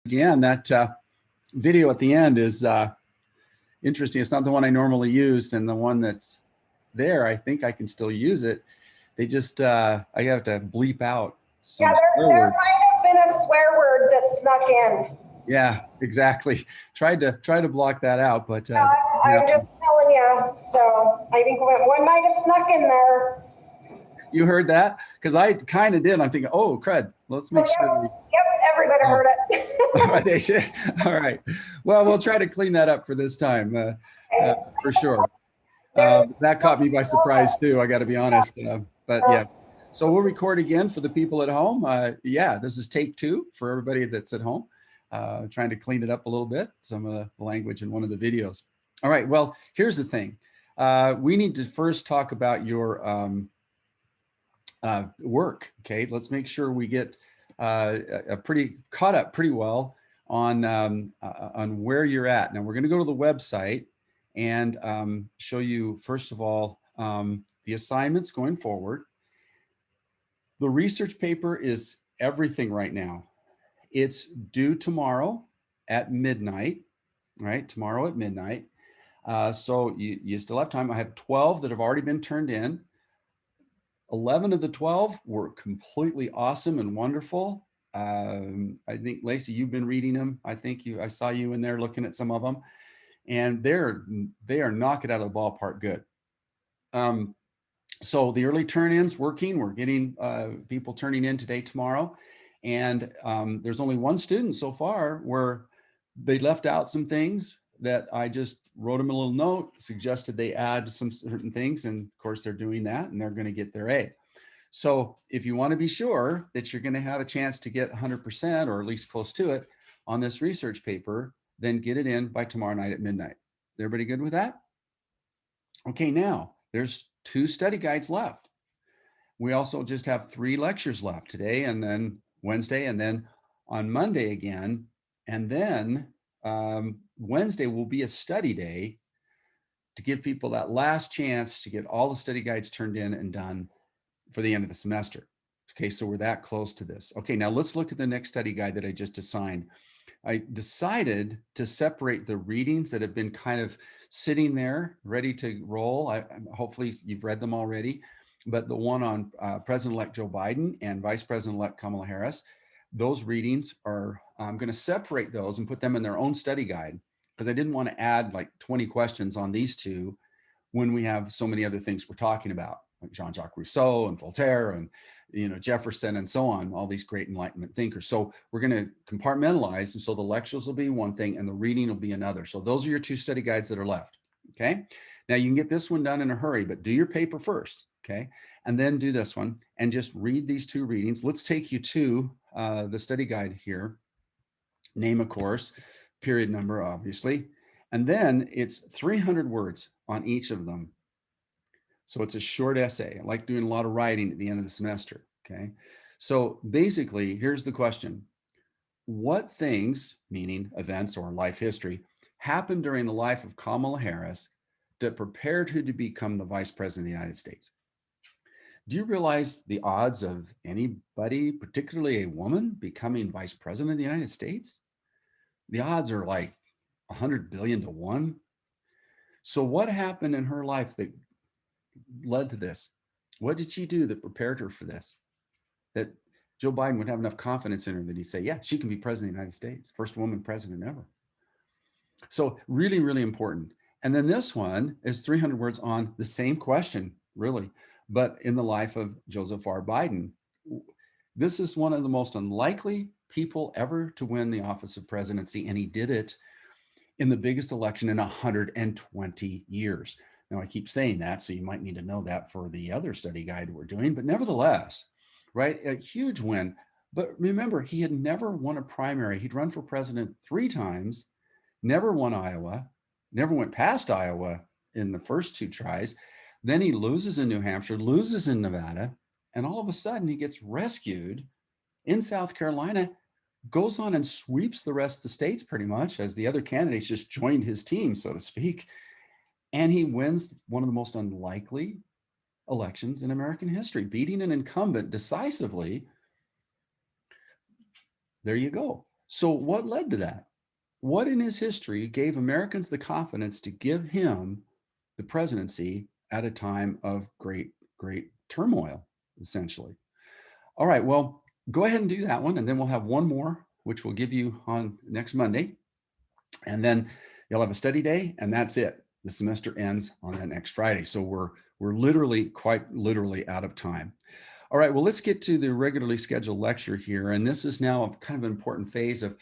Again, that video at the end is interesting. It's not the one I normally used, and the one that's there, I think I can still use it. They just, I have to bleep out some there swear words. might have been a swear word that snuck in. Yeah, exactly. Tried to block that out, but I'm just telling you. So I think one might have snuck in there. You heard that? Because I kind of did. I'm thinking, oh, crud. Let's make sure. Yep, everybody heard it. They did. All right. Well, we'll try to clean that up for this time, for sure. That caught me by surprise too. I got to be honest. But yeah. So we'll record again for the people at home. Yeah, this is take 2 for everybody that's at home. Trying to clean it up a little bit, some of the language in one of the videos. All right. Well, here's the thing. We need to first talk about your work. Okay, let's make sure we get caught up pretty well on where you're at. Now we're going to go to the website and show you first of all the assignments going forward. The research paper is everything right now. It's due tomorrow at midnight, right? Tomorrow at midnight. So you still have time. I have 12 that have already been turned in. 11 of the 12 were completely awesome and wonderful. I think, Lacey, you've been reading them. I saw you in there looking at some of them, and they are knocking it out of the ballpark good. So the early turn-ins working. We're getting people turning in today, tomorrow, and there's only one student so far where they left out some things that I just wrote them a little note, suggested they add some certain things, and of course they're doing that, and they're going to get their A. So if you want to be sure that you're going to have a chance to get 100% or at least close to it on this research paper, then get it in by tomorrow night at midnight. Everybody good with that? Okay, now there's 2 study guides left. We also just have 3 lectures left today, and then Wednesday, and then on Monday again, and then Wednesday will be a study day to give people that last chance to get all the study guides turned in and done for the end of the semester. Okay, so we're that close to this. Okay, now let's look at the next study guide that I just assigned. I decided to separate the readings that have been kind of sitting there ready to roll. Hopefully you've read them already, but the one on President-elect Joe Biden and Vice President-elect Kamala Harris, those readings are, I'm going to separate those and put them in their own study guide, because I didn't want to add like 20 questions on these 2 when we have so many other things we're talking about, like Jean-Jacques Rousseau and Voltaire and Jefferson and so on, all these great Enlightenment thinkers. So we're going to compartmentalize, and so the lectures will be one thing and the reading will be another. So those are your 2 study guides that are left. Okay, now you can get this one done in a hurry, but do your paper first. Okay, and then do this one and just read these 2 readings. Let's take you to the study guide here. Name a course, period number, obviously, and then it's 300 words on each of them. So it's a short essay. I like doing a lot of writing at the end of the semester. Okay, so basically, here's the question: what things, meaning events or life history, happened during the life of Kamala Harris that prepared her to become the Vice President of the United States? Do you realize the odds of anybody, particularly a woman, becoming Vice President of the United States? The odds are like 100 billion to 1. So what happened in her life that led to this? What did she do that prepared her for this? That Joe Biden would have enough confidence in her that he'd say, yeah, she can be president of the United States, first woman president ever. So really, really important. And then this one is 300 words on the same question, really, but in the life of Joseph R. Biden. This is one of the most unlikely people ever to win the office of presidency, and he did it in the biggest election in 120 years. Now, I keep saying that, so you might need to know that for the other study guide we're doing, but nevertheless, right, a huge win. But remember, he had never won a primary. He'd run for president 3 times, never won Iowa, never went past Iowa in the first 2 tries. Then he loses in New Hampshire, loses in Nevada, and all of a sudden he gets rescued in South Carolina, goes on and sweeps the rest of the states pretty much, as the other candidates just joined his team, so to speak. And he wins one of the most unlikely elections in American history, beating an incumbent decisively. There you go. So what led to that? What in his history gave Americans the confidence to give him the presidency at a time of great turmoil, essentially? All right, well, go ahead and do that one, and then we'll have one more, which we'll give you on next Monday. And then you'll have a study day, and that's it. The semester ends on that next Friday. So we're literally, quite literally out of time. All right, well, let's get to the regularly scheduled lecture here. And this is now a kind of an important phase of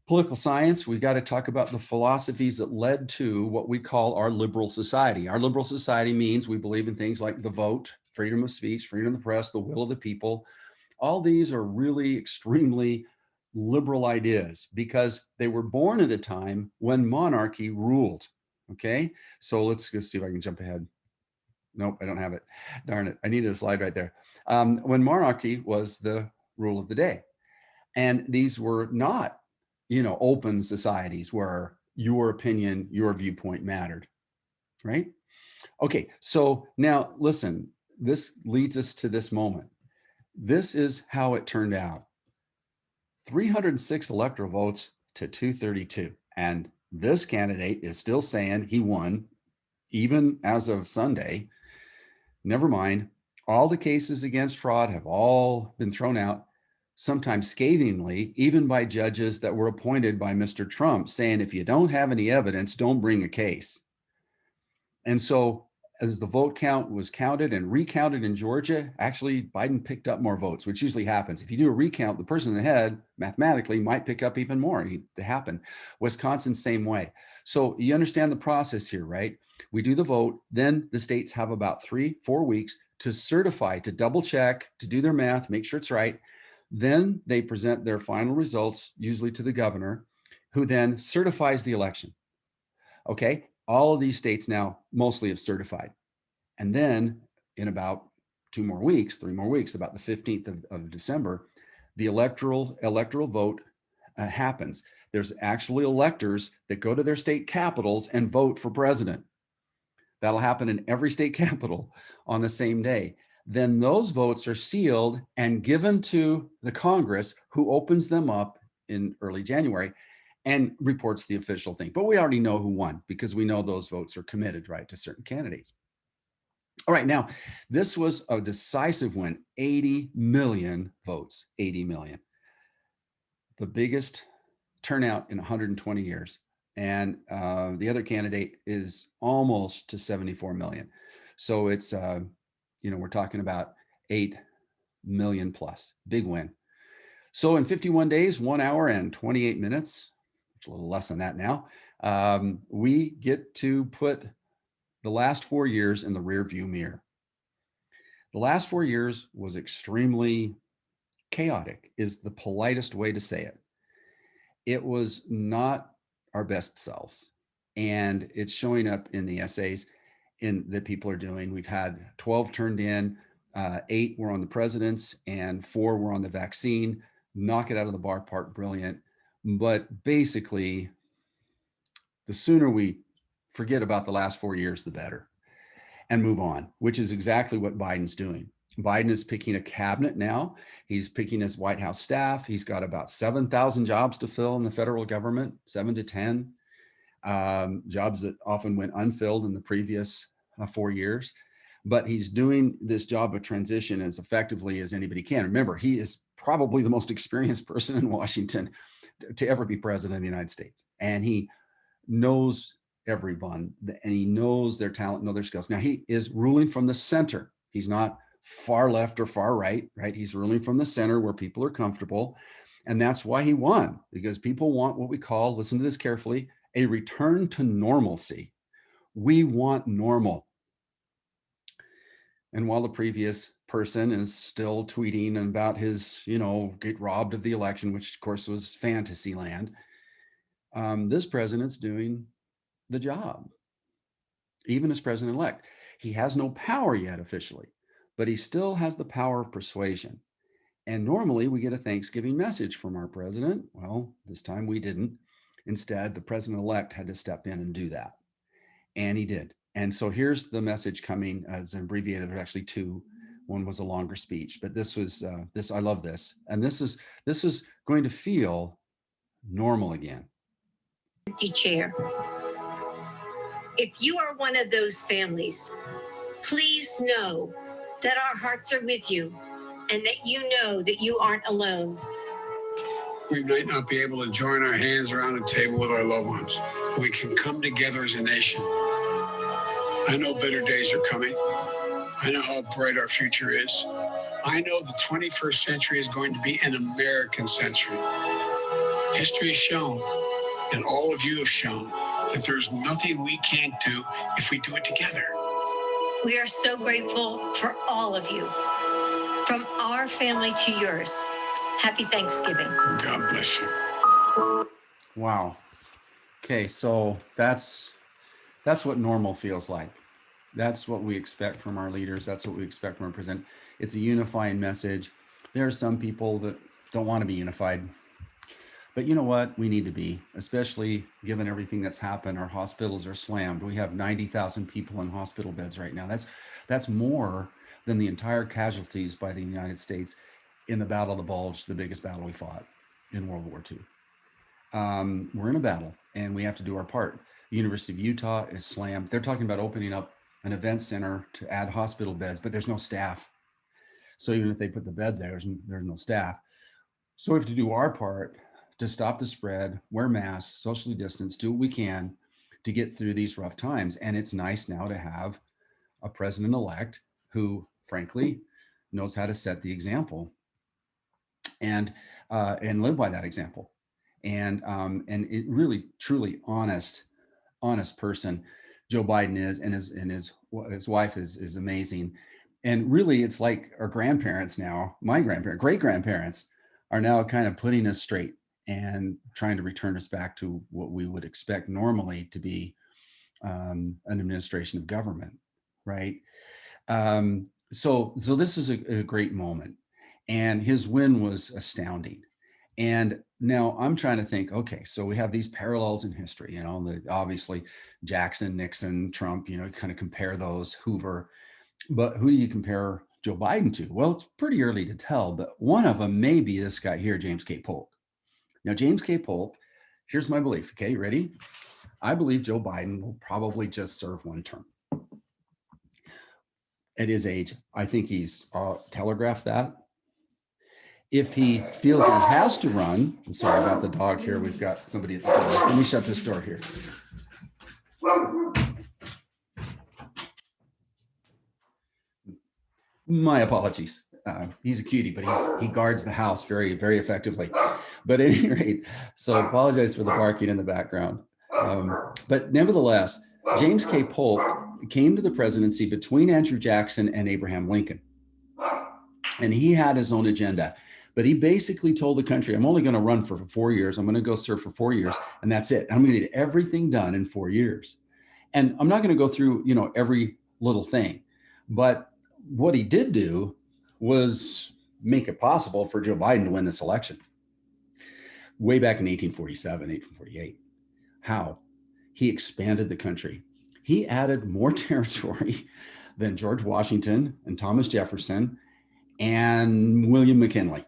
political science. We've got to talk about the philosophies that led to what we call our liberal society. Our liberal society means we believe in things like the vote, freedom of speech, freedom of the press, the will of the people. All these are really extremely liberal ideas because they were born at a time when monarchy ruled. Okay, so let's go see if I can jump ahead. Nope, I don't have it. Darn it, I needed a slide right there. When monarchy was the rule of the day. And these were not, open societies where your opinion, your viewpoint mattered, right? Okay, so now listen, this leads us to this moment. This is how it turned out. 306 electoral votes to 232. And this candidate is still saying he won, even as of Sunday. Never mind, all the cases against fraud have all been thrown out, sometimes scathingly, even by judges that were appointed by Mr. Trump, saying if you don't have any evidence, don't bring a case. And so as the vote count was counted and recounted in Georgia, actually Biden picked up more votes, which usually happens. If you do a recount, the person in the head mathematically might pick up even more to happen. Wisconsin, same way. So you understand the process here, right? We do the vote, then the states have about 3-4 weeks to certify, to double check, to do their math, make sure it's right. Then they present their final results, usually to the governor, who then certifies the election. Okay, all of these states now mostly have certified. And then in about 2 more weeks, 3 more weeks, about the 15th of December, the electoral vote happens. There's actually electors that go to their state capitals and vote for president. That'll happen in every state capital on the same day. Then those votes are sealed and given to the Congress, who opens them up in early January and reports the official thing. But we already know who won because we know those votes are committed, right, to certain candidates. All right, now, this was a decisive win, 80 million votes, 80 million. The biggest turnout in 120 years. And the other candidate is almost to 74 million. So it's, we're talking about 8 million plus, big win. So in 51 days, 1 hour and 28 minutes, a little less than that now, we get to put the last 4 years in the rear view mirror. The last 4 years was extremely chaotic, is the politest way to say it. It was not our best selves. And it's showing up in the essays that people are doing. We've had 12 turned in, 8 were on the president's, and 4 were on the vaccine. Knock it out of the ballpark, brilliant. But basically, the sooner we forget about the last 4 years, the better, and move on, which is exactly what Biden's doing. Biden is picking a cabinet now. He's picking his White House staff. He's got about 7,000 jobs to fill in the federal government, 7 to 10 jobs that often went unfilled in the previous 4 years. But he's doing this job of transition as effectively as anybody can. Remember, he is probably the most experienced person in Washington to ever be president of the United States. And he knows everyone, and he knows their talent, know their skills. Now, he is ruling from the center. He's not far left or far right, right? He's ruling from the center where people are comfortable. And that's why he won, because people want what we call, listen to this carefully, a return to normalcy. We want normal. And while the previous person is still tweeting about his, get robbed of the election, which of course was fantasy land, this president's doing the job, even as president-elect. He has no power yet officially, but he still has the power of persuasion. And normally we get a Thanksgiving message from our president. Well, this time we didn't. Instead, the president-elect had to step in and do that. And he did. And so here's the message coming as an abbreviated, actually 2. One was a longer speech, but this was, I love this. And this is going to feel normal again. Empty chair. If you are one of those families, please know that our hearts are with you and that you know that you aren't alone. We might not be able to join our hands around a table with our loved ones. We can come together as a nation. I know better days are coming. I know how bright our future is. I know the 21st century is going to be an American century. History has shown, and all of you have shown, that there's nothing we can't do if we do it together. We are so grateful for all of you. From our family to yours, happy Thanksgiving. God bless you. Wow. Okay, so that's what normal feels like. That's what we expect from our leaders. That's what we expect from our president. It's a unifying message. There are some people that don't want to be unified. But you know what? We need to be, especially given everything that's happened. Our hospitals are slammed. We have 90,000 people in hospital beds right now. That's more than the entire casualties by the United States in the Battle of the Bulge, the biggest battle we fought in World War II. We're in a battle and we have to do our part. The University of Utah is slammed. They're talking about opening up an event center to add hospital beds, but there's no staff. So even if they put the beds there, there's no staff. So we have to do our part to stop the spread, wear masks, socially distance, do what we can to get through these rough times. And it's nice now to have a president-elect who, frankly, knows how to set the example and live by that example. And it really, truly honest person Joe Biden is, and his wife is amazing. And really, it's like our grandparents now, my grandparents, great grandparents are now kind of putting us straight and trying to return us back to what we would expect normally to be an administration of government, right? So this is a great moment, and his win was astounding. And now I'm trying to think, okay, so we have these parallels in history, obviously Jackson, Nixon, Trump, kind of compare those, Hoover, but who do you compare Joe Biden to? Well, it's pretty early to tell, but one of them may be this guy here, James K. Polk. Now, James K. Polk, here's my belief. Okay, you ready? I believe Joe Biden will probably just serve one term. At his age, I think he's telegraphed that. If he feels he has to run, I'm sorry about the dog here. We've got somebody at the door. Let me shut this door here. My apologies. He's a cutie, but he guards the house very, very effectively. But at any rate, so I apologize for the barking in the background. But nevertheless, James K. Polk came to the presidency between Andrew Jackson and Abraham Lincoln. And he had his own agenda. But he basically told the country, I'm only going to run for 4 years. I'm going to go serve for 4 years, and that's it. I'm going to get everything done in 4 years. And I'm not going to go through, every little thing. But what he did do was make it possible for Joe Biden to win this election. Way back in 1847, 1848. How? He expanded the country. He added more territory than George Washington and Thomas Jefferson and William McKinley.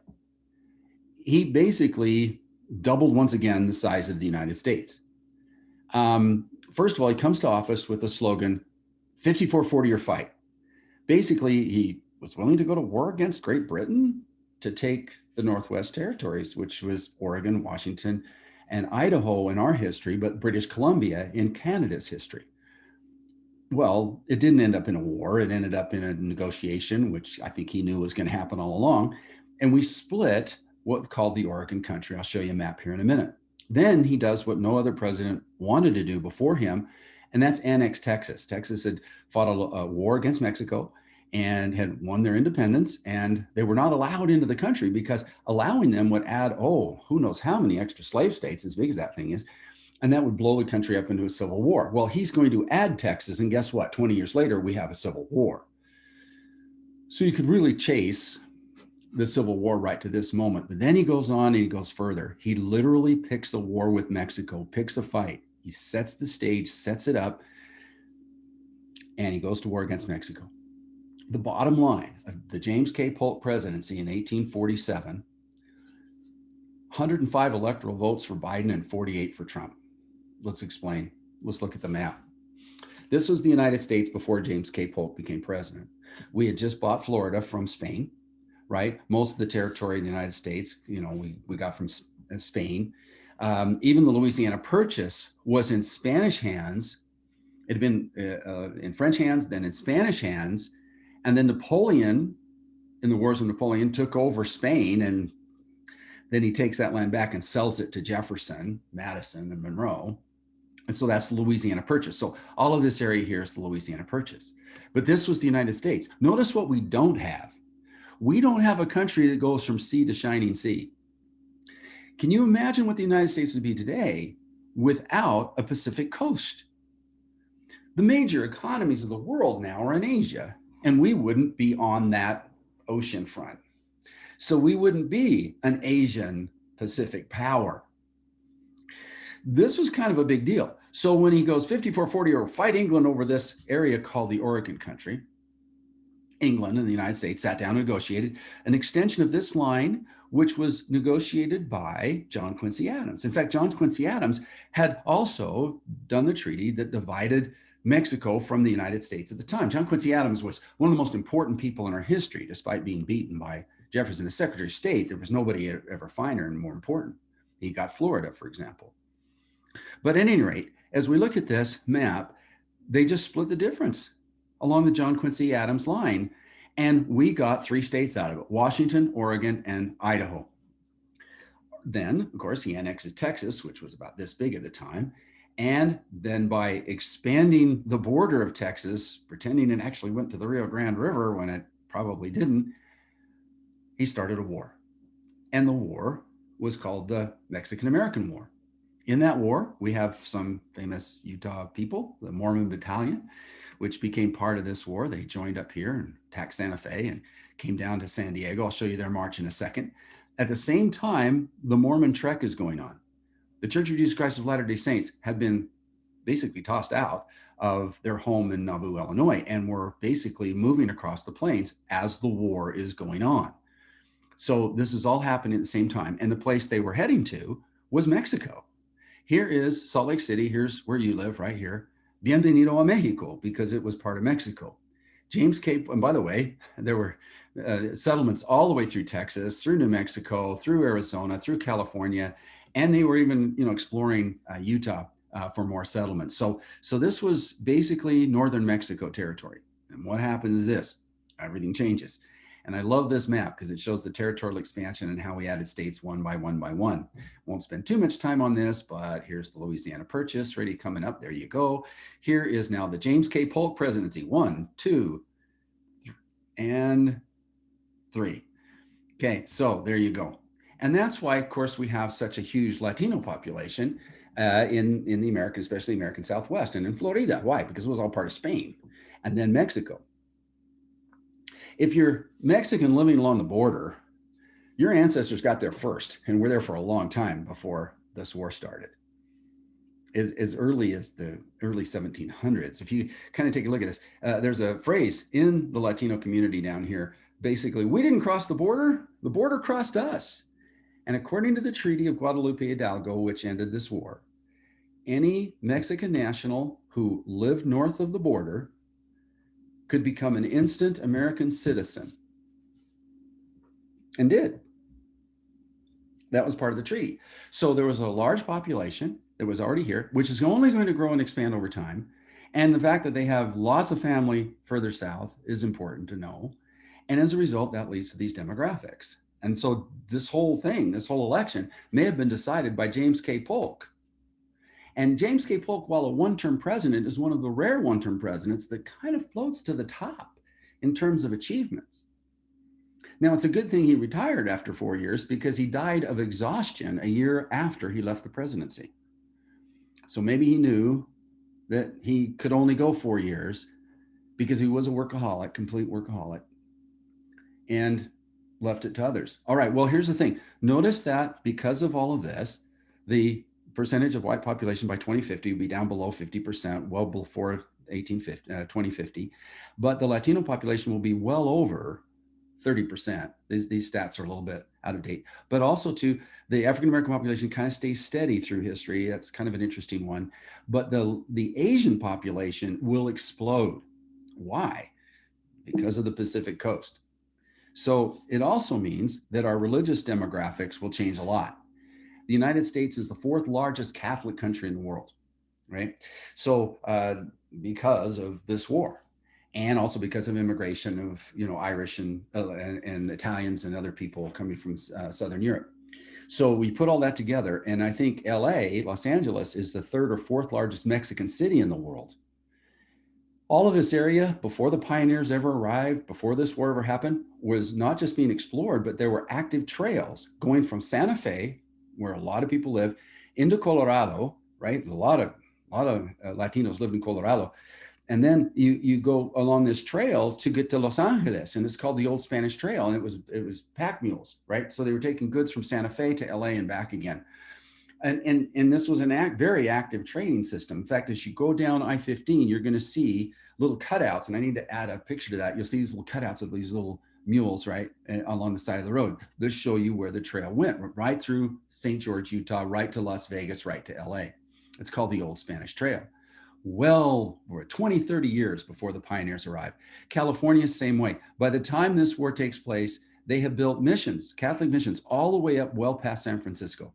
He basically doubled once again the size of the United States. First of all, he comes to office with the slogan, 54-40 or fight. Basically, he was willing to go to war against Great Britain to take the Northwest Territories, which was Oregon, Washington, and Idaho in our history, but British Columbia in Canada's history. Well, it didn't end up in a war. It ended up in a negotiation, which I think he knew was going to happen all along. And we split what's called the Oregon Country. I'll show you a map here in a minute. Then he does what no other president wanted to do before him, and that's annex Texas. Texas had fought a war against Mexico and had won their independence, and they were not allowed into the country because allowing them would add, who knows how many extra slave states, as big as that thing is, and that would blow the country up into a civil war. Well, he's going to add Texas, and guess what? 20 years later, we have a civil war. So you could really chase the Civil War right to this moment. But then he goes on and he goes further. He literally picks a war with Mexico, picks a fight. He sets the stage, sets it up, and he goes to war against Mexico. The bottom line of the James K. Polk presidency in 1847 105 electoral votes for Biden and 48 for Trump. Let's explain. Let's look at the map. This was the United States before James K. Polk became president. We had just bought Florida from Spain, right? Most of the territory in the United States, we got from Spain. Even the Louisiana Purchase was in Spanish hands. It had been in French hands, then in Spanish hands. And then Napoleon, in the Wars of Napoleon, took over Spain, and then he takes that land back and sells it to Jefferson, Madison, and Monroe. And so that's the Louisiana Purchase. So all of this area here is the Louisiana Purchase. But this was the United States. Notice what we don't have. We don't have a country that goes from sea to shining sea. Can you imagine what the United States would be today without a Pacific coast? The major economies of the world now are in Asia, and we wouldn't be on that ocean front. So we wouldn't be an Asian Pacific power. This was kind of a big deal. So when he goes 54-40 or fight England over this area called the Oregon Country, England and the United States sat down and negotiated an extension of this line, which was negotiated by John Quincy Adams. In fact, John Quincy Adams had also done the treaty that divided Mexico from the United States at the time. John Quincy Adams was one of the most important people in our history, despite being beaten by Jefferson as Secretary of State. There was nobody ever finer and more important. He got Florida, for example. But at any rate, as we look at this map, they just split the difference along the John Quincy Adams line. And we got 3 states out of it: Washington, Oregon, and Idaho. Then, of course, he annexes Texas, which was about this big at the time. And then by expanding the border of Texas, pretending it actually went to the Rio Grande River when it probably didn't, he started a war. And the war was called the Mexican-American War. In that war, we have some famous Utah people, the Mormon Battalion, which became part of this war. They joined up here and attacked Santa Fe and came down to San Diego. I'll show you their march in a second. At the same time, the Mormon Trek is going on. The Church of Jesus Christ of Latter-day Saints had been basically tossed out of their home in Nauvoo, Illinois, and were basically moving across the plains as the war is going on. So this is all happening at the same time. And the place they were heading to was Mexico. Here is Salt Lake City. Here's where you live, right here. Bienvenido a Mexico, because it was part of Mexico. James K. And by the way, there were settlements all the way through Texas, through New Mexico, through Arizona, through California, and they were even, exploring Utah for more settlements. So this was basically northern Mexico territory. And what happens is this: everything changes. And I love this map because it shows the territorial expansion and how we added states one by one by one. Won't spend too much time on this, but here's the Louisiana Purchase ready coming up. There you go. Here is now the James K. Polk presidency. 1, 2, and 3. Okay, so there you go. And that's why, of course, we have such a huge Latino population in the American, especially American Southwest and in Florida. Why? Because it was all part of Spain and then Mexico. If you're Mexican living along the border, your ancestors got there first and were there for a long time before this war started. As early as the early 1700s. If you kind of take a look at this, there's a phrase in the Latino community down here. Basically, we didn't cross the border crossed us. And according to the Treaty of Guadalupe Hidalgo, which ended this war, any Mexican national who lived north of the border could become an instant American citizen, and did. That was part of the treaty. So there was a large population that was already here, which is only going to grow and expand over time. And the fact that they have lots of family further south is important to know. And as a result, that leads to these demographics. And so this whole thing, this whole election may have been decided by James K. Polk. And James K. Polk, while a one-term president, is one of the rare one-term presidents that kind of floats to the top in terms of achievements. Now, it's a good thing he retired after 4 years, because he died of exhaustion a year after he left the presidency. So maybe he knew that he could only go 4 years because he was a workaholic, complete workaholic, and left it to others. All right, well, here's the thing. Notice that because of all of this, the percentage of white population by 2050 will be down below 50%, well before 2050. But the Latino population will be well over 30%. These stats are a little bit out of date, but also too, the African-American population kind of stays steady through history. That's kind of an interesting one, but the Asian population will explode. Why? Because of the Pacific coast. So it also means that our religious demographics will change a lot. The United States is the fourth largest Catholic country in the world, right? So because of this war, and also because of immigration of Irish and Italians and other people coming from Southern Europe. So we put all that together, and I think LA, Los Angeles, is the third or fourth largest Mexican city in the world. All of this area, before the pioneers ever arrived, before this war ever happened, was not just being explored, but there were active trails going from Santa Fe, where a lot of people live, into Colorado, right? A lot of Latinos lived in Colorado. And then you go along this trail to get to Los Angeles, and it's called the Old Spanish Trail, and it was pack mules, right? So they were taking goods from Santa Fe to LA and back again. And this was very active trading system. In fact, as you go down I-15, you're going to see little cutouts, and I need to add a picture to that. You'll see these little cutouts of these little mules, right, along the side of the road. This show you where the trail went, right through St. George, Utah, right to Las Vegas, right to LA. It's called the Old Spanish Trail. Well, over 20, 30 years before the pioneers arrived. California, same way. By the time this war takes place, they have built missions, Catholic missions, all the way up well past San Francisco.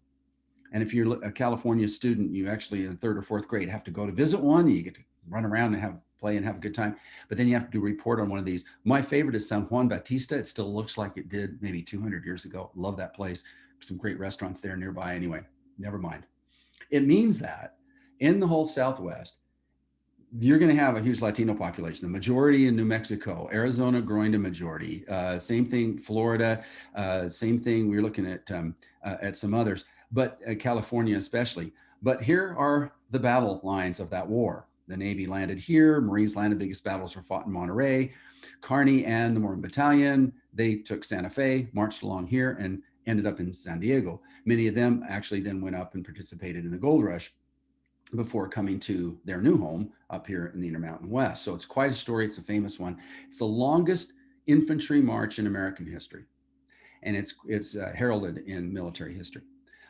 And if you're a California student, you actually in third or fourth grade have to go to visit one. You get to run around and play and have a good time. But then you have to do a report on one of these. My favorite is San Juan Bautista. It still looks like it did maybe 200 years ago. Love that place. Some great restaurants there nearby anyway. Never mind. It means that in the whole Southwest, you're going to have a huge Latino population, the majority in New Mexico, Arizona growing to majority. Same thing, Florida, same thing. We're looking at some others, but California especially. But here are the battle lines of that war. The Navy landed here, Marines landed, biggest battles were fought in Monterey. Kearny and the Mormon Battalion, they took Santa Fe, marched along here and ended up in San Diego. Many of them actually then went up and participated in the gold rush before coming to their new home up here in the Intermountain West. So it's quite a story. It's a famous one. It's the longest infantry march in American history, and it's heralded in military history.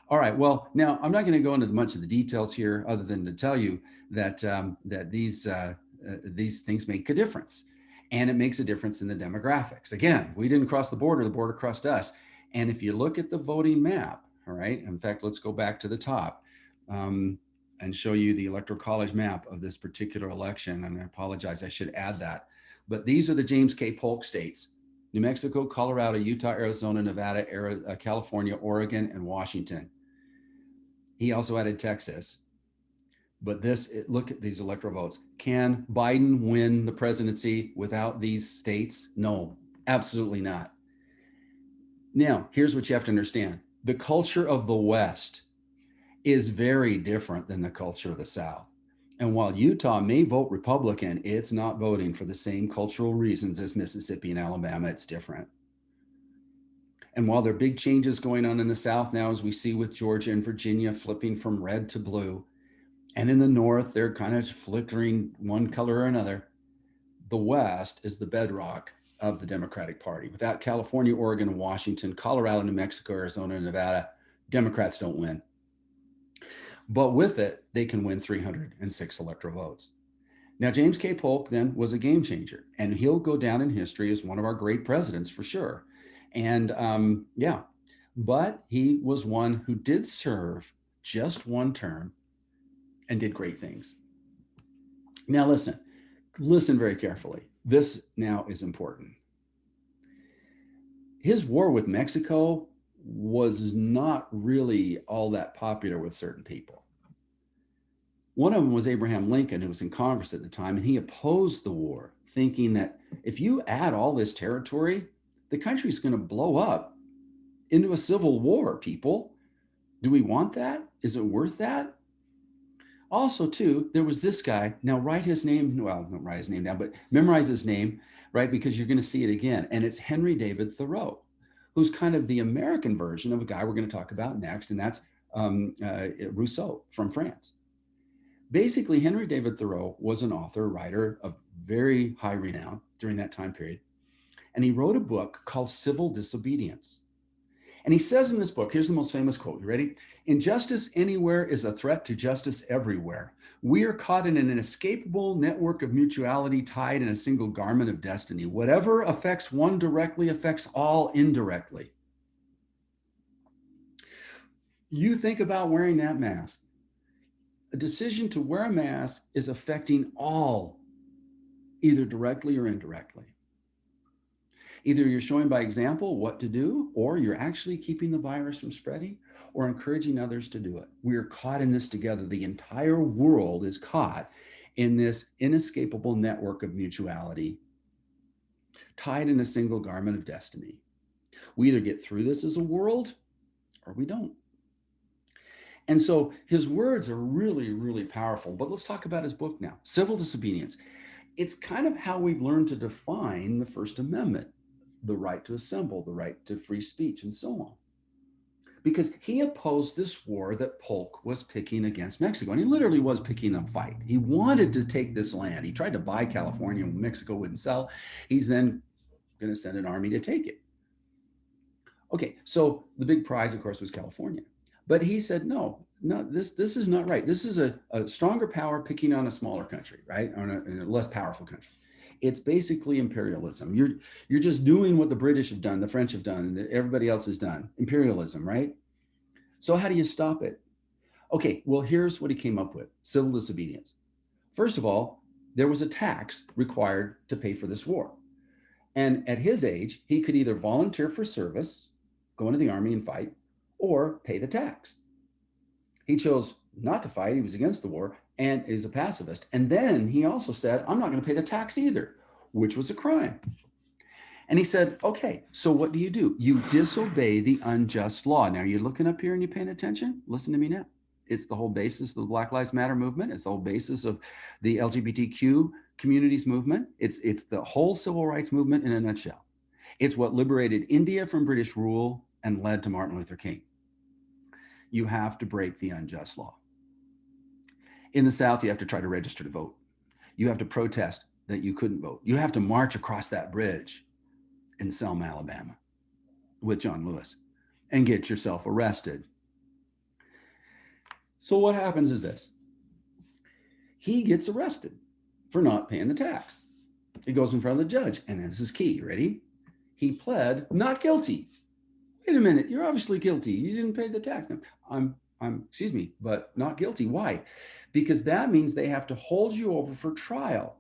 All right. Well, now I'm not going to go into much of the details here, other than to tell you that that these things make a difference, and it makes a difference in the demographics. Again, we didn't cross the border crossed us. And if you look at the voting map, all right. In fact, let's go back to the top. And show you the Electoral College map of this particular election. And I apologize, I should add that. But these are the James K. Polk states: New Mexico, Colorado, Utah, Arizona, Nevada, California, Oregon, and Washington. He also added Texas. But look at these electoral votes. Can Biden win the presidency without these states? No, absolutely not. Now, here's what you have to understand. The culture of the West is very different than the culture of the South. And while Utah may vote Republican, it's not voting for the same cultural reasons as Mississippi and Alabama. It's different. And while there are big changes going on in the South now, as we see with Georgia and Virginia flipping from red to blue, and in the North, they're kind of flickering one color or another, the West is the bedrock of the Democratic Party. Without California, Oregon, and Washington, Colorado, New Mexico, Arizona, and Nevada, Democrats don't win. But with it, they can win 306 electoral votes. Now, James K. Polk then was a game changer, and he'll go down in history as one of our great presidents for sure. And but he was one who did serve just one term and did great things. Now, listen very carefully. This now is important. His war with Mexico was not really all that popular with certain people. One of them was Abraham Lincoln, who was in Congress at the time, and he opposed the war, thinking that if you add all this territory, the country's going to blow up into a civil war, people. Do we want that? Is it worth that? Also, too, there was this guy. Now, write his name. Well, don't write his name down, but memorize his name, right? Because you're going to see it again. And it's Henry David Thoreau, who's kind of the American version of a guy we're going to talk about next, and that's Rousseau from France. Basically, Henry David Thoreau was an author, writer of very high renown during that time period. And he wrote a book called Civil Disobedience. And he says in this book, here's the most famous quote. You ready? Injustice anywhere is a threat to justice everywhere. We are caught in an inescapable network of mutuality tied in a single garment of destiny. Whatever affects one directly affects all indirectly. You think about wearing that mask. A decision to wear a mask is affecting all, either directly or indirectly. Either you're showing by example what to do, or you're actually keeping the virus from spreading, or encouraging others to do it. We are caught in this together. The entire world is caught in this inescapable network of mutuality, tied in a single garment of destiny. We either get through this as a world, or we don't. And so his words are really, really powerful. But let's talk about his book now, Civil Disobedience. It's kind of how we've learned to define the First Amendment, the right to assemble, the right to free speech, and so on. Because he opposed this war that Polk was picking against Mexico. And he literally was picking a fight. He wanted to take this land. He tried to buy California when Mexico wouldn't sell. He's then going to send an army to take it. Okay, so the big prize, of course, was California. But he said, no, this is not right. This is a stronger power picking on a smaller country, right? On a less powerful country. It's basically imperialism. You're just doing what the British have done, the French have done, and everybody else has done. Imperialism, right? So how do you stop it? Okay, well, here's what he came up with, civil disobedience. First of all, there was a tax required to pay for this war. And at his age, he could either volunteer for service, go into the army and fight, or pay the tax. He chose not to fight. He was against the war and is a pacifist. And then he also said, I'm not going to pay the tax either, which was a crime. And he said, okay, so what do? You disobey the unjust law. Now you're looking up here and you're paying attention. Listen to me now. It's the whole basis of the Black Lives Matter movement. It's the whole basis of the LGBTQ communities movement. It's the whole civil rights movement in a nutshell. It's what liberated India from British rule and led to Martin Luther King. You have to break the unjust law. In the South, you have to try to register to vote. You have to protest that you couldn't vote. You have to march across that bridge in Selma, Alabama with John Lewis and get yourself arrested. So what happens is this. He gets arrested for not paying the tax. He goes in front of the judge, and this is key, ready? He pled not guilty. Wait a minute, you're obviously guilty. You didn't pay the tax. No, excuse me, but not guilty. Why? Because that means they have to hold you over for trial.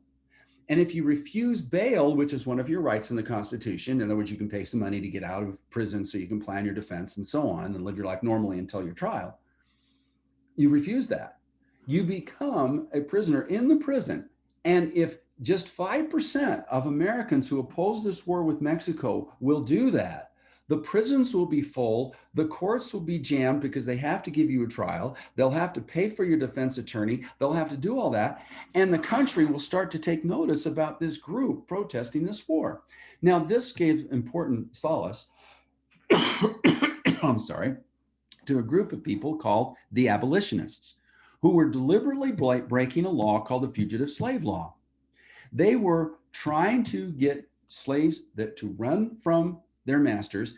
And if you refuse bail, which is one of your rights in the Constitution, in other words, you can pay some money to get out of prison so you can plan your defense and so on and live your life normally until your trial. You refuse that. You become a prisoner in the prison. And if just 5% of Americans who oppose this war with Mexico will do that, the prisons will be full, the courts will be jammed because they have to give you a trial, they'll have to pay for your defense attorney, they'll have to do all that, and the country will start to take notice about this group protesting this war. Now, this gave important solace, I'm sorry, to a group of people called the abolitionists, who were deliberately breaking a law called the Fugitive Slave Law. They were trying to get slaves to run from their masters,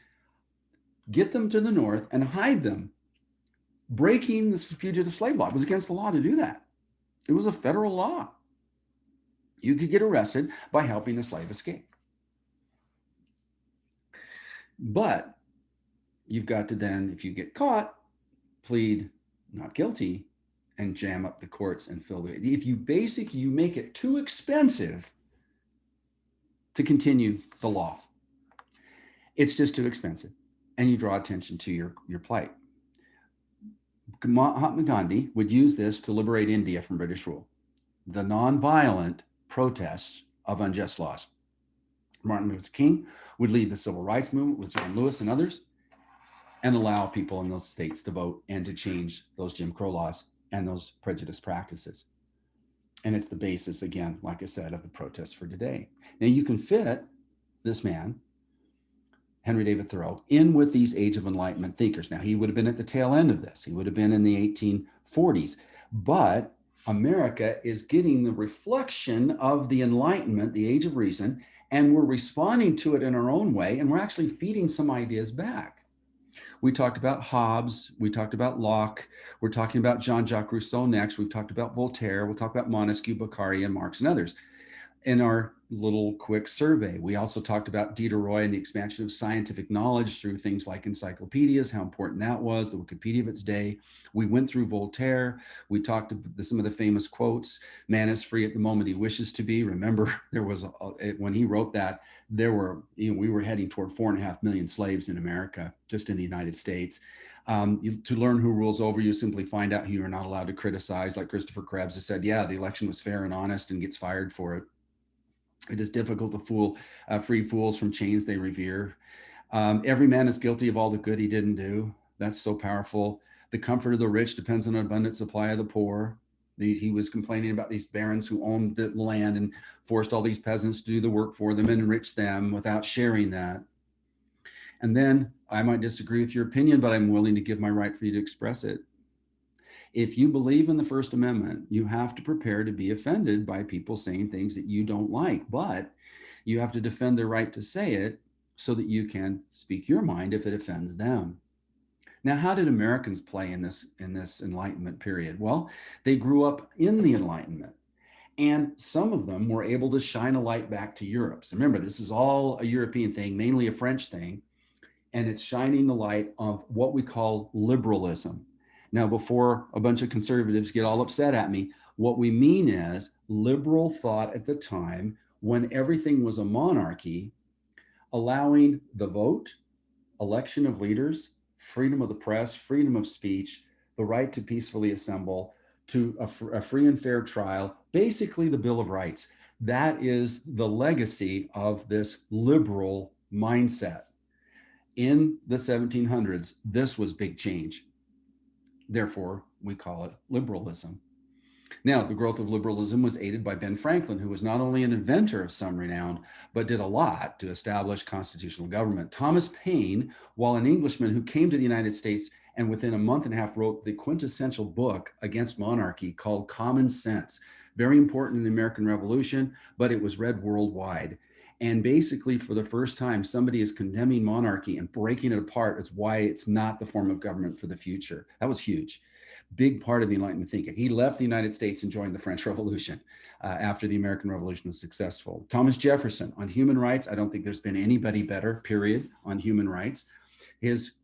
get them to the north and hide them, breaking the fugitive slave law. It was against the law to do that. It was a federal law. You could get arrested by helping a slave escape. But you've got to then, if you get caught, plead not guilty and jam up the courts and fill the, if you make it too expensive to continue the law. It's just too expensive, and you draw attention to your plight. Mahatma Gandhi would use this to liberate India from British rule, the nonviolent protests of unjust laws. Martin Luther King would lead the civil rights movement with John Lewis and others, and allow people in those states to vote and to change those Jim Crow laws and those prejudice practices. And it's the basis, again, like I said, of the protests for today. Now you can fit this man, Henry David Thoreau, in with these Age of Enlightenment thinkers. Now, he would have been at the tail end of this. He would have been in the 1840s. But America is getting the reflection of the Enlightenment, the Age of Reason, And we're responding to it in our own way, and we're actually feeding some ideas back. We talked about Hobbes, we talked about Locke, we're talking about Jean-Jacques Rousseau next, we've talked about Voltaire, we'll talk about Montesquieu, Beccaria, and Marx, and others. In our little quick survey, we also talked about Diderot and the expansion of scientific knowledge through things like encyclopedias, how important that was, the Wikipedia of its day. We went through Voltaire. We talked about some of the famous quotes. Man is free at the moment he wishes to be. Remember, there was when he wrote that, there were, we were heading toward 4.5 million slaves in America, just in the United States. To learn who rules over you, simply find out who you're not allowed to criticize. Like Christopher Krebs has said, yeah, the election was fair and honest, and gets fired for it. It is difficult to free fools from chains they revere. Every man is guilty of all the good he didn't do. That's so powerful. The comfort of the rich depends on an abundant supply of the poor. He was complaining about these barons who owned the land and forced all these peasants to do the work for them and enrich them without sharing that. And then I might disagree with your opinion, but I'm willing to give my right for you to express it. If you believe in the First Amendment, you have to prepare to be offended by people saying things that you don't like, but you have to defend their right to say it so that you can speak your mind if it offends them. Now, how did Americans play in this Enlightenment period? Well, they grew up in the Enlightenment, and some of them were able to shine a light back to Europe. So remember, this is all a European thing, mainly a French thing, and it's shining the light of what we call liberalism. Now, before a bunch of conservatives get all upset at me, what we mean is liberal thought at the time when everything was a monarchy, allowing the vote, election of leaders, freedom of the press, freedom of speech, the right to peacefully assemble, to a free and fair trial, basically the Bill of Rights. That is the legacy of this liberal mindset. In the 1700s, this was big change. Therefore, we call it liberalism. Now, the growth of liberalism was aided by Ben Franklin, who was not only an inventor of some renown, but did a lot to establish constitutional government. Thomas Paine, while an Englishman who came to the United States and within a month and a half wrote the quintessential book against monarchy called Common Sense, very important in the American Revolution, but it was read worldwide. And basically, for the first time, somebody is condemning monarchy and breaking it apart as why it's not the form of government for the future. That was huge. Big part of the Enlightenment thinking. He left the United States and joined the French Revolution after the American Revolution was successful. Thomas Jefferson on human rights. I don't think there's been anybody better, period, on human rights. His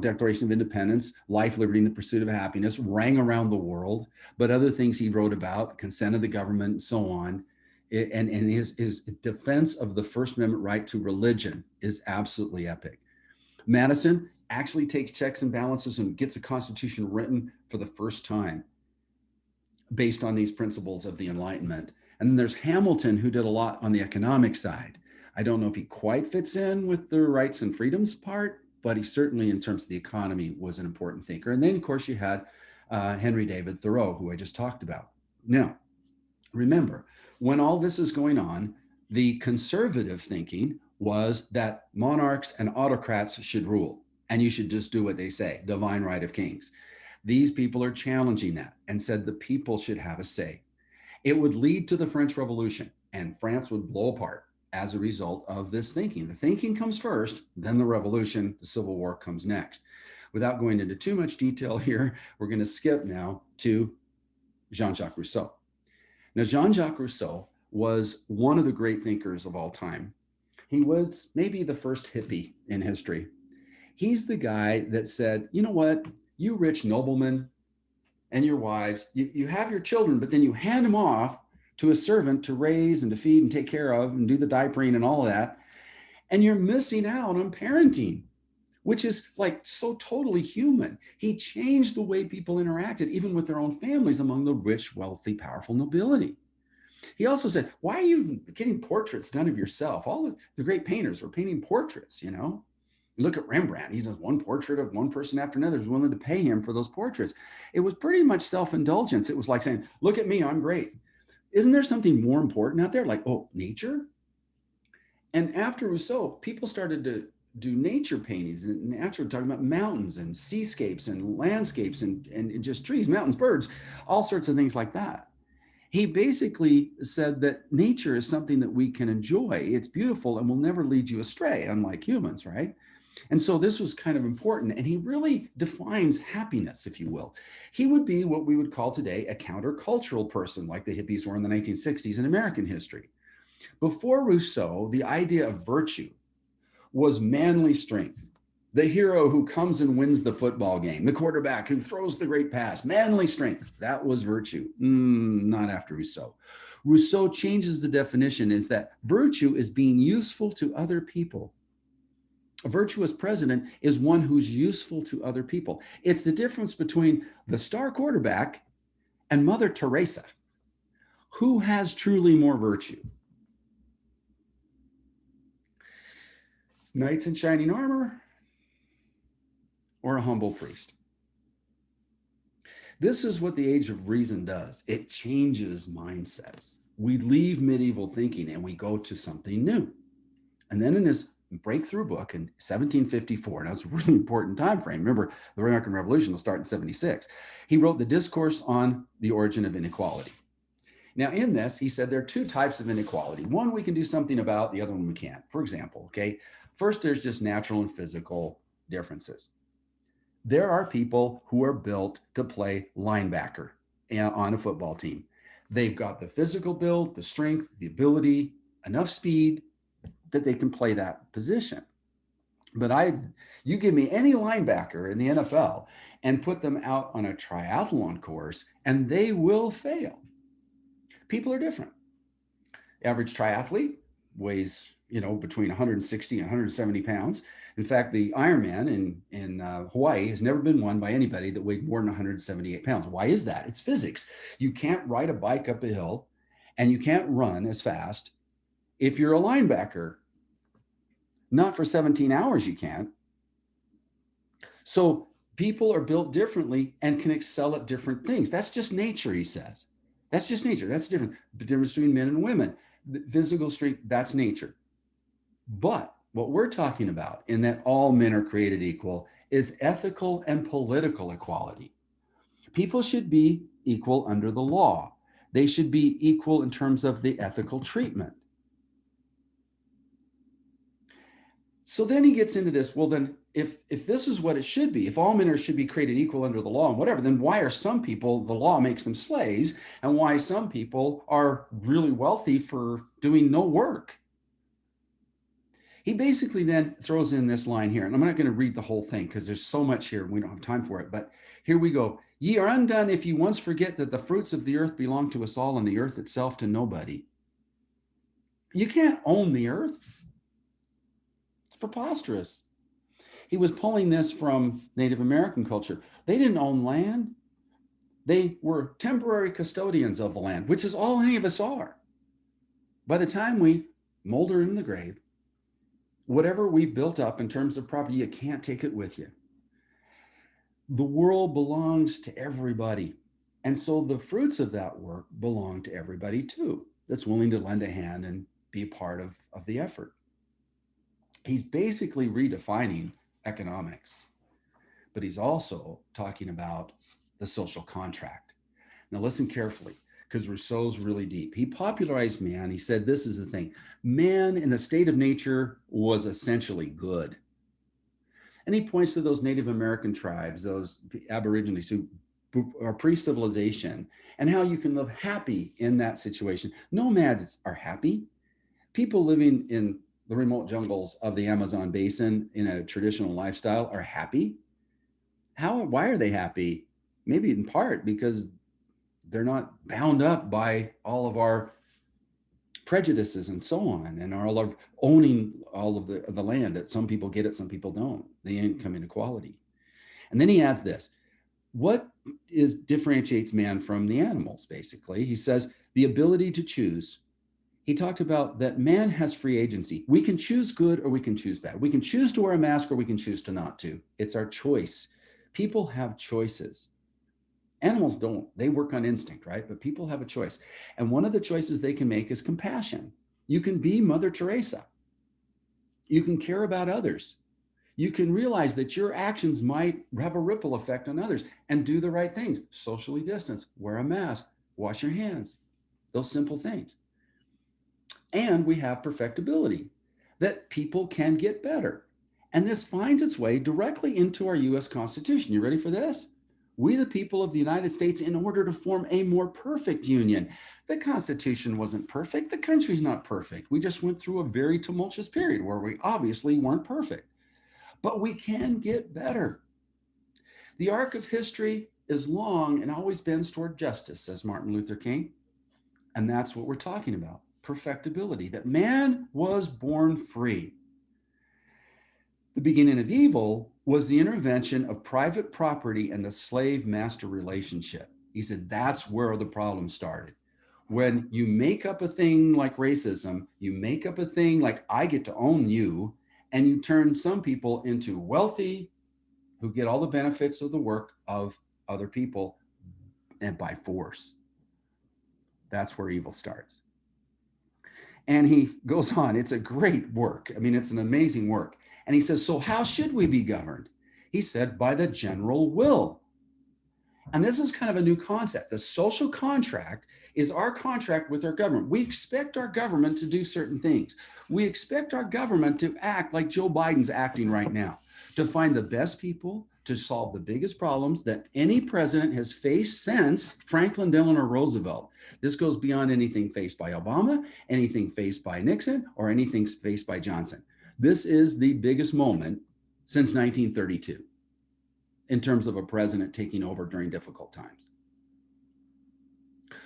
Declaration of Independence, life, liberty, and the pursuit of happiness rang around the world, but other things he wrote about, consent of the government, and so on. And his defense of the First Amendment right to religion is absolutely epic. Madison actually takes checks and balances and gets a constitution written for the first time based on these principles of the Enlightenment. And then there's Hamilton, who did a lot on the economic side. I don't know if he quite fits in with the rights and freedoms part, but he certainly, in terms of the economy, was an important thinker. And then, of course, you had Henry David Thoreau, who I just talked about. Now, remember, when all this is going on, the conservative thinking was that monarchs and autocrats should rule, and you should just do what they say, divine right of kings. These people are challenging that and said the people should have a say. It would lead to the French Revolution, and France would blow apart as a result of this thinking. The thinking comes first, then the revolution, the Civil War comes next. Without going into too much detail here, we're going to skip now to Jean-Jacques Rousseau. Now, Jean-Jacques Rousseau was one of the great thinkers of all time. He was maybe the first hippie in history. He's the guy that said, you know what, you rich noblemen and your wives, you have your children, but then you hand them off to a servant to raise and to feed and take care of and do the diapering and all of that. And you're missing out on parenting, which is like so totally human. He changed the way people interacted, even with their own families, among the rich, wealthy, powerful nobility. He also said, why are you getting portraits done of yourself? All the great painters were painting portraits, You look at Rembrandt, he does one portrait of one person after another, is willing to pay him for those portraits. It was pretty much self-indulgence. It was like saying, look at me, I'm great. Isn't there something more important out there? Like, oh, nature? And after Rousseau, people started to do nature paintings, and naturally talking about mountains and seascapes and landscapes and just trees, mountains, birds, all sorts of things like that. He basically said that nature is something that we can enjoy. It's beautiful and will never lead you astray, unlike humans, right? And so this was kind of important. And he really defines happiness, if you will. He would be what we would call today a countercultural person, like the hippies were in the 1960s in American history. Before Rousseau, the idea of virtue was manly strength. The hero who comes and wins the football game, the quarterback who throws the great pass, manly strength, that was virtue. Not after Rousseau. Rousseau changes the definition, is that virtue is being useful to other people. A virtuous president is one who's useful to other people. It's the difference between the star quarterback and Mother Teresa. Who has truly more virtue? Knights in shining armor or a humble priest? This is what the Age of Reason does. It changes mindsets. We leave medieval thinking and we go to something new. And then in his breakthrough book in 1754, now it's a really important time frame. Remember, the American Revolution will start in 76. He wrote the Discourse on the Origin of Inequality. Now, in this, he said there are two types of inequality. One we can do something about, the other one we can't. For example, okay, first there's just natural and physical differences. There are people who are built to play linebacker on a football team. They've got the physical build, the strength, the ability, enough speed that they can play that position. But you give me any linebacker in the NFL and put them out on a triathlon course and they will fail. People are different. Average triathlete weighs, between 160 and 170 pounds. In fact, the Ironman in Hawaii has never been won by anybody that weighed more than 178 pounds. Why is that? It's physics. You can't ride a bike up a hill and you can't run as fast if you're a linebacker. Not for 17 hours, you can't. So people are built differently and can excel at different things. That's just nature, he says. That's just nature. That's different. The difference between men and women. The physical strength, that's nature. But what we're talking about in that all men are created equal is ethical and political equality. People should be equal under the law. They should be equal in terms of the ethical treatment. So then he gets into this, well, then if this is what it should be, if all men should be created equal under the law and whatever, then why are some people, the law makes them slaves, and why some people are really wealthy for doing no work? He basically then throws in this line here, and I'm not going to read the whole thing because there's so much here and we don't have time for it, but here we go. Ye are undone if you once forget that the fruits of the earth belong to us all and the earth itself to nobody. You can't own the earth. It's preposterous. He was pulling this from Native American culture. They didn't own land. They were temporary custodians of the land, which is all any of us are. By the time we molder in the grave, whatever we've built up in terms of property, you can't take it with you. The world belongs to everybody. And so the fruits of that work belong to everybody too, that's willing to lend a hand and be a part of the effort. He's basically redefining economics, but he's also talking about the social contract. Now listen carefully, because Rousseau's really deep. He popularized man. He said, this is the thing. Man in the state of nature was essentially good. And he points to those Native American tribes, those Aborigines who are pre-civilization, and how you can live happy in that situation. Nomads are happy. People living in the remote jungles of the Amazon basin in a traditional lifestyle are happy. Why are they happy? Maybe in part because they're not bound up by all of our prejudices and so on, and all of owning all of the land that some people get it, some people don't. The income inequality. And then he adds this: what differentiates man from the animals? Basically, he says the ability to choose. He talked about that man has free agency. We can choose good or we can choose bad. We can choose to wear a mask or we can choose to not to. It's our choice. People have choices. Animals don't. They work on instinct, right? But people have a choice. And one of the choices they can make is compassion. You can be Mother Teresa. You can care about others. You can realize that your actions might have a ripple effect on others and do the right things. Socially distance, wear a mask, wash your hands. those simple things. And we have perfectibility, that people can get better. And this finds its way directly into our US Constitution. You ready for this? We, the people of the United States, in order to form a more perfect union. The Constitution wasn't perfect. The country's not perfect. We just went through a very tumultuous period where we obviously weren't perfect. But we can get better. The arc of history is long and always bends toward justice, says Martin Luther King. And that's what we're talking about, perfectibility, that man was born free. The beginning of evil was the intervention of private property and the slave-master relationship. He said that's where the problem started. When you make up a thing like racism, you make up a thing like I get to own you, and you turn some people into wealthy who get all the benefits of the work of other people and by force. That's where evil starts. And he goes on, it's a great work. I mean, it's an amazing work. And he says, so how should we be governed? He said, by the general will. And this is kind of a new concept. The social contract is our contract with our government. We expect our government to do certain things. We expect our government to act like Joe Biden's acting right now, to find the best people to solve the biggest problems that any president has faced since Franklin Delano Roosevelt. This goes beyond anything faced by Obama, anything faced by Nixon, or anything faced by Johnson. This is the biggest moment since 1932 in terms of a president taking over during difficult times.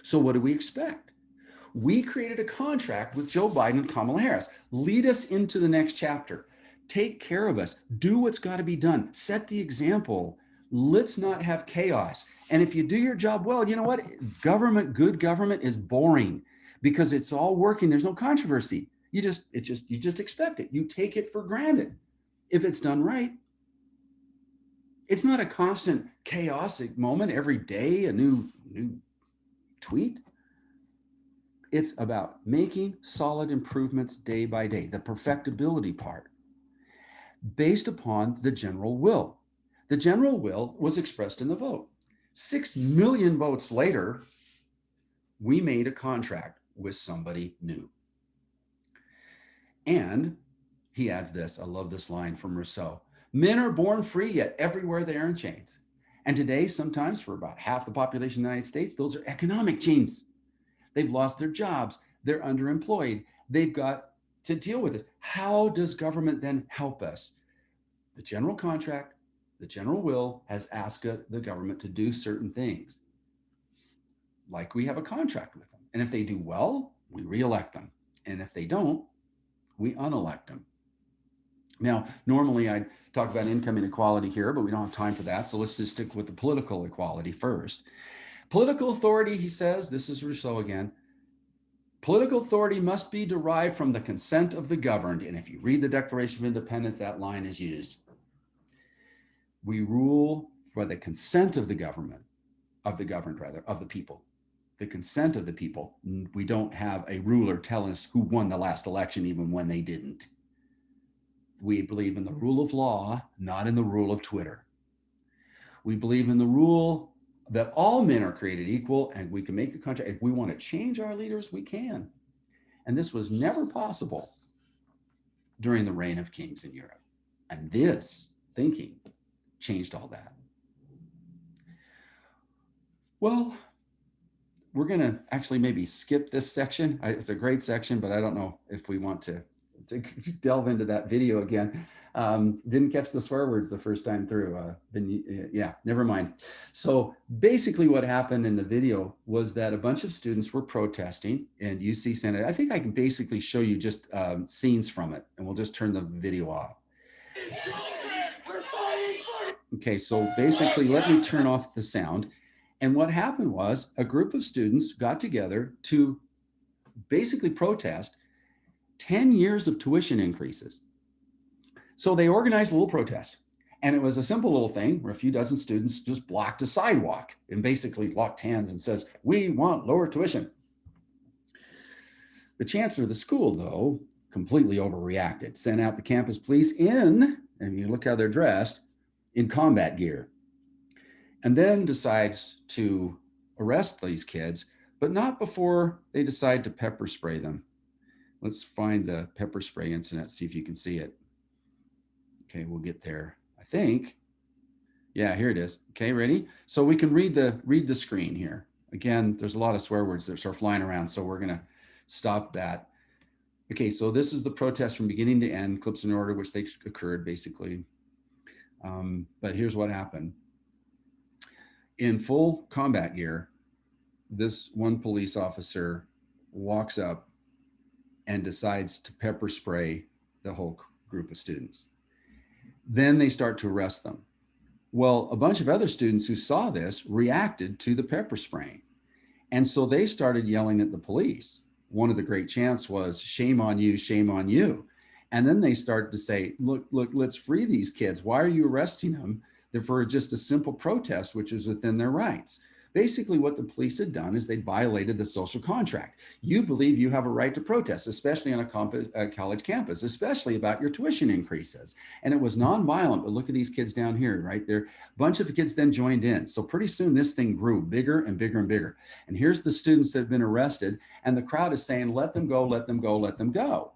So what do we expect? We created a contract with Joe Biden and Kamala Harris. Lead us into the next chapter. Take care of us. Do what's got to be done. Set the example. Let's not have chaos. And if you do your job well, you know what? Government, good government is boring because it's all working. There's no controversy. You just expect it. You take it for granted. If it's done right, it's not a constant chaotic moment every day, a new tweet. It's about making solid improvements day by day, the perfectibility part, based upon the general will. The general will was expressed in the vote. 6 million votes later, we made a contract with somebody new. And he adds this, I love this line from Rousseau. Men are born free, yet everywhere they are in chains. And today, sometimes for about half the population of the United States, those are economic chains. They've lost their jobs. They're underemployed. They've got to deal with this. How does government then help us? The general contract, the general will has asked the government to do certain things. Like we have a contract with them. And if they do well, we re-elect them. And if they don't, we unelect them. Now, normally I'd talk about income inequality here, but we don't have time for that. So let's just stick with the political equality first. Political authority, he says, this is Rousseau again, political authority must be derived from the consent of the governed. And if you read the Declaration of Independence, that line is used. We rule for the consent of the government, of the governed rather, of the people. The consent of the people. We don't have a ruler tell us who won the last election, even when they didn't. We believe in the rule of law, not in the rule of Twitter. We believe in the rule that all men are created equal and we can make a contract. If we want to change our leaders, we can. And this was never possible during the reign of kings in Europe. And this thinking changed all that. Well, we're going to actually maybe skip this section. It's a great section, but I don't know if we want to delve into that video again. Didn't catch the swear words the first time through. Yeah, never mind. So basically what happened in the video was that a bunch of students were protesting in UC Santa. I think I can basically show you just scenes from it, and we'll just turn the video off. Okay, so basically let me turn off the sound. And what happened was a group of students got together to basically protest 10 years of tuition increases. So they organized a little protest, and it was a simple little thing where a few dozen students just blocked a sidewalk and basically locked hands and says, we want lower tuition. The chancellor of the school, though, completely overreacted, sent out the campus police in, and you look how they're dressed, in combat gear, and then decides to arrest these kids but not before they decide to pepper spray them. Let's find the pepper spray incident, see if you can see it. Okay, we'll get there, I think. Yeah, here it is. Okay, ready? So we can read the screen here. Again, there's a lot of swear words that are flying around, so we're gonna stop that. Okay, so this is the protest from beginning to end, clips in order which they occurred, basically. But here's what happened. In full combat gear, this one police officer walks up and decides to pepper spray the whole group of students. Then they start to arrest them. Well, a bunch of other students who saw this reacted to the pepper spraying. And so they started yelling at the police. One of the great chants was, shame on you, shame on you. And then they started to say, look, let's free these kids. Why are you arresting them? They're for just a simple protest, which is within their rights. Basically, what the police had done is they violated the social contract. You believe you have a right to protest, especially on a college campus, especially about your tuition increases. And it was nonviolent, but look at these kids down here, right there. A bunch of kids then joined in. So pretty soon this thing grew bigger and bigger and bigger. And here's the students that have been arrested, and the crowd is saying, let them go, let them go, let them go.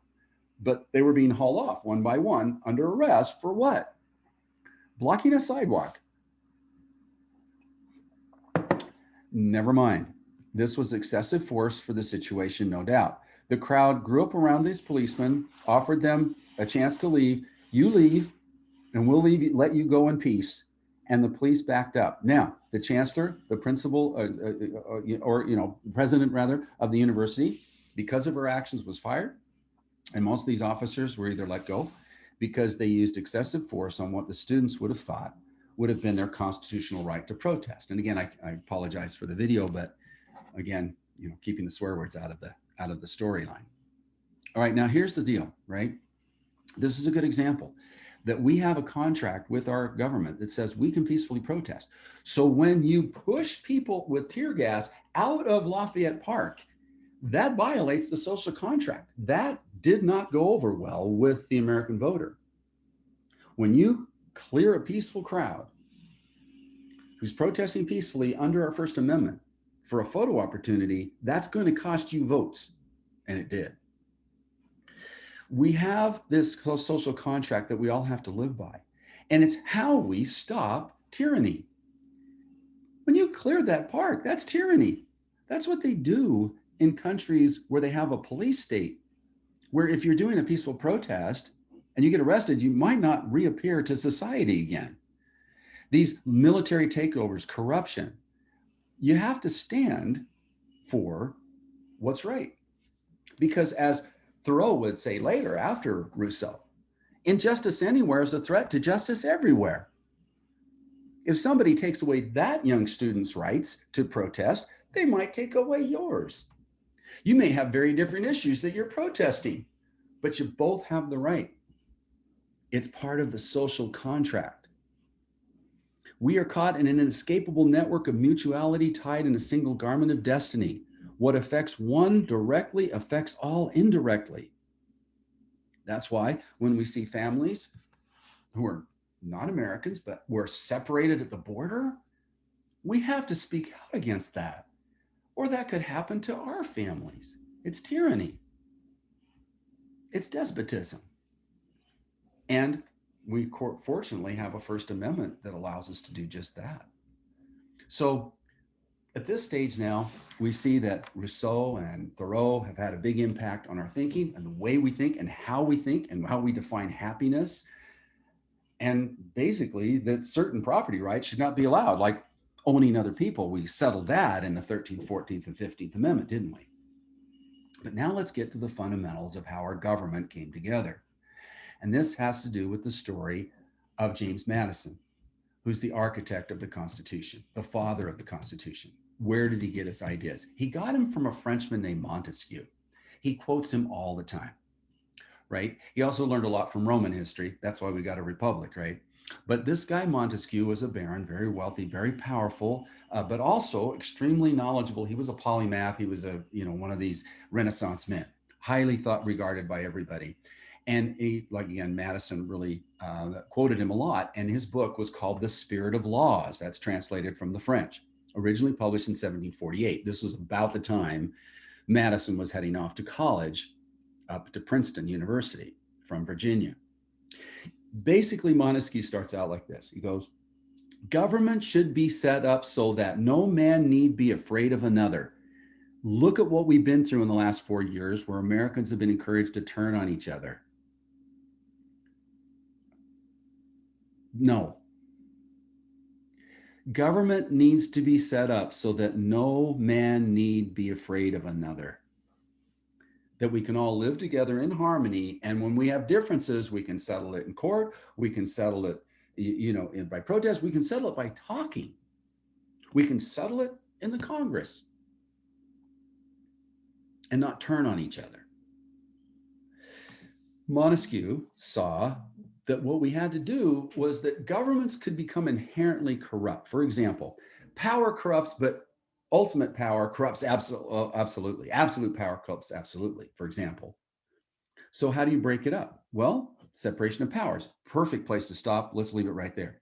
But they were being hauled off one by one under arrest for what? Blocking a sidewalk. Never mind. This was excessive force for the situation, no doubt. The crowd grew up around these policemen, offered them a chance to leave. You leave, and we'll let you go in peace. And the police backed up. Now, the chancellor, the principal, president rather, of the university, because of her actions, was fired. And most of these officers were either let go because they used excessive force on what the students would have thought would have been their constitutional right to protest. And again, I apologize for the video, but again, keeping the swear words out of the storyline. All right, now here's the deal, right? This is a good example that we have a contract with our government that says we can peacefully protest. So when you push people with tear gas out of Lafayette Park, that violates the social contract. That did not go over well with the American voter. When you clear a peaceful crowd who's protesting peacefully under our First Amendment for a photo opportunity, that's going to cost you votes. And it did. We have this social contract that we all have to live by. And it's how we stop tyranny. When you clear that park, that's tyranny. That's what they do in countries where they have a police state, where if you're doing a peaceful protest and you get arrested, you might not reappear to society again. These military takeovers, corruption, you have to stand for what's right. Because as Thoreau would say later after Rousseau, injustice anywhere is a threat to justice everywhere. If somebody takes away that young student's rights to protest, they might take away yours. You may have very different issues that you're protesting, but you both have the right. It's part of the social contract. We are caught in an inescapable network of mutuality tied in a single garment of destiny. What affects one directly affects all indirectly. That's why when we see families who are not Americans, but were separated at the border, we have to speak out against that. Or that could happen to our families. It's tyranny. It's despotism. And we fortunately have a First Amendment that allows us to do just that. So at this stage now, we see that Rousseau and Thoreau have had a big impact on our thinking and the way we think and how we define happiness. And basically that certain property rights should not be allowed, like owning other people. We settled that in the 13th, 14th, and 15th Amendment, didn't we? But now let's get to the fundamentals of how our government came together. And this has to do with the story of James Madison, who's the architect of the Constitution, the father of the Constitution. Where did he get his ideas? He got them from a Frenchman named Montesquieu. He quotes him all the time, right? He also learned a lot from Roman history. That's why we got a republic, right? But this guy Montesquieu was a baron, very wealthy, very powerful, but also extremely knowledgeable. He was a polymath. He was one of these Renaissance men, highly regarded by everybody. And Madison really quoted him a lot. And his book was called The Spirit of Laws. That's translated from the French. originally published in 1748. This was about the time Madison was heading off to college up to Princeton University from Virginia. Basically, Montesquieu starts out like this. He goes, government should be set up so that no man need be afraid of another. Look at what we've been through in the last 4 years where Americans have been encouraged to turn on each other. No. Government needs to be set up so that no man need be afraid of another. That we can all live together in harmony. And when we have differences, we can settle it in court. We can settle it, by protest. We can settle it by talking. We can settle it in the Congress and not turn on each other. Montesquieu saw that what we had to do was that governments could become inherently corrupt. For example, power corrupts, but ultimate power corrupts absolutely. Absolute power corrupts absolutely, for example. So how do you break it up? Well, separation of powers. Perfect place to stop. Let's leave it right there.